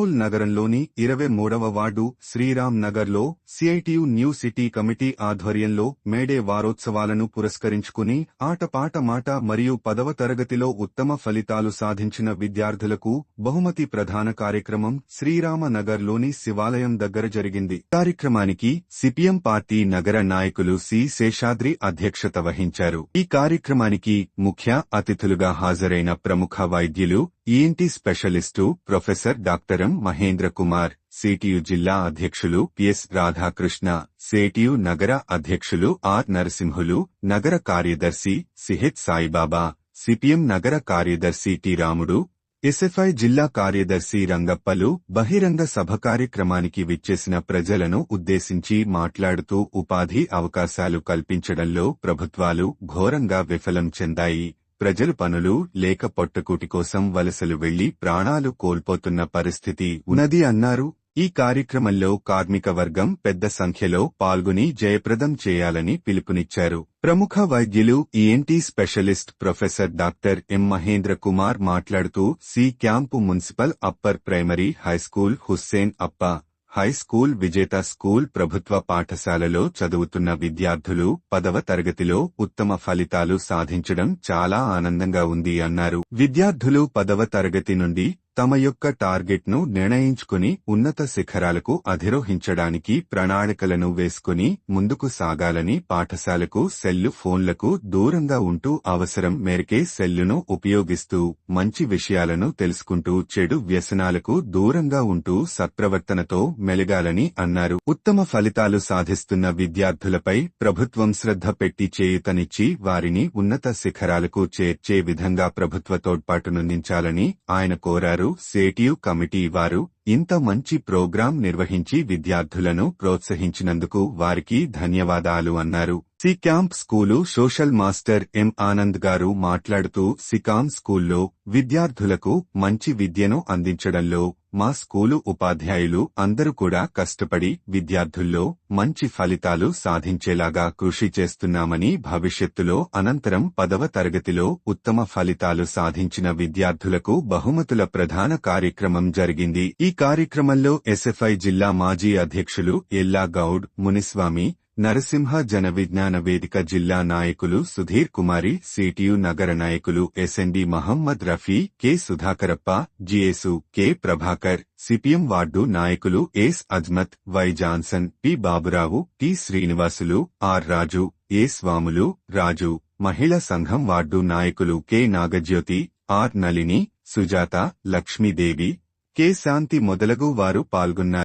కర్నూల్ నగరంలోని 23వ వార్డు శ్రీరామ్ నగర్లో CITU new city committee ఆధ్వర్యంలో మేడే వారోత్సవాలను పురస్కరించుకుని ఆటపాట మాట మరియు 10వ తరగతిలో ఉత్తమ ఫలితాలు సాధించిన విద్యార్థులకు బహుమతి ప్రదాన కార్యక్రమం శ్రీరామ నగర్లోని శివాలయం దగ్గర జరిగింది. కార్యక్రమానికి సిపిఎం పార్టీ నగర నాయకులు సి శేషాద్రి అధ్యక్షత వహించారు. ఈ కార్యక్రమానికి ముఖ్య అతిథులుగా హాజరైన ప్రముఖ వైద్యులు, ENT specialist professor doctor M Mahendra Kumar, CITU జిల్లా అధ్యక్షులు పిఎస్ రాధాకృష్ణ, సిఐటియు నగర అధ్యక్షులు ఆర్ నరసింహులు, నగర కార్యదర్శి సిహెచ్ సాయిబాబా, సిపిఎం నగర కార్యదర్శి టి రాముడు, ఎస్ఎఫ్ఐ జిల్లా కార్యదర్శి రంగప్పలు బహిరంగ సభ కార్యక్రమానికి విచ్చేసిన ప్రజలను ఉద్దేశించి మాట్లాడుతూ ఉపాధి అవకాశాలు కల్పించడంలో ప్రభుత్వాలు ఘోరంగా విఫలం చెందాయి. ప్రజలు పనులు లేక పొట్టకూటి కోసం వలసలు వెళ్లి ప్రాణాలు కోల్పోతున్న పరిస్థితి ఉన్నది అన్నారు. ఈ కార్యక్రమంలో కార్మిక వర్గం పెద్ద సంఖ్యలో పాల్గొని జయప్రదం చేయాలని పిలుపునిచ్చారు. ప్రముఖ వైద్యులు ENT specialist professor doctor M Mahendra Kumar మాట్లాడుతూ C camp municipal upper primary high school Hussain Appa high school విజేత స్కూల్ ప్రభుత్వ పాఠశాలలో చదువుతున్న విద్యార్థులు 10వ తరగతిలో ఉత్తమ ఫలితాలు సాధించడం చాలా ఆనందంగా ఉంది అన్నారు. విద్యార్థులు 10వ తరగతి నుండి తమ యొక్క టార్గెట్ను నిర్ణయించుకుని ఉన్నత శిఖరాలకు అధిరోహించడానికి ప్రణాళికలను వేసుకుని ముందుకు సాగాలని, పాఠశాలకు సెల్లు ఫోన్లకు దూరంగా ఉంటూ అవసరం మేరకే సెల్లును ఉపయోగిస్తూ మంచి విషయాలను తెలుసుకుంటూ చెడు వ్యసనాలకు దూరంగా ఉంటూ సత్ప్రవర్తనతో మెలగాలని అన్నారు. ఉత్తమ ఫలితాలు సాధిస్తున్న విద్యార్థులపై ప్రభుత్వం శ్రద్ధ పెట్టి చేయూతనిచ్చి వారిని ఉన్నత శిఖరాలకు చేర్చే విధంగా ప్రభుత్వ తోడ్పాటునందించాలని ఆయన కోరారు. సిఐటియు కమిటీ వారు ఇంత మంచి ప్రోగ్రాం నిర్వహించి విద్యార్థులను ప్రోత్సహించినందుకు వారికి ధన్యవాదాలు అన్నారు. C camp school social master M Anand గారు మాట్లాడుతూ సికాం స్కూల్లో విద్యార్థులకు మంచి విద్యను అందించడంలో మా స్కూలు ఉపాధ్యాయులు అందరూ కూడా కష్టపడి విద్యార్థుల్లో మంచి ఫలితాలు సాధించేలాగా కృషి చేస్తున్నామని, భవిష్యత్తులో అనంతరం 10వ తరగతిలో ఉత్తమ ఫలితాలు సాధించిన విద్యార్థులకు బహుమతుల ప్రదాన కార్యక్రమం జరిగింది. ఈ కార్యక్రమంలో ఎస్ఎఫ్ఐ జిల్లా మాజీ అధ్యక్షులు ఎల్లా గౌడ్, మునిస్వామి, నరసింహ, జన విజ్ఞాన వేదిక జిల్లా నాయకులు సుధీర్ కుమారి, సిటియు నగర నాయకులు ఎస్ఎన్డి మహమ్మద్ రఫీ, కె సుధాకరప్ప, జిఎసు, కె ప్రభాకర్, సిపిఎం వార్డు నాయకులు S Azmat, Y Johnson, P Baburao, T Srinivasulu, R Raju, A Swamulu, Raju, మహిళా సంఘం వార్డు నాయకులు K Nagajyothi, R Nalini, Sujatha, Lakshmidevi, K Shanti మొదలగు వారు పాల్గొన్నారు.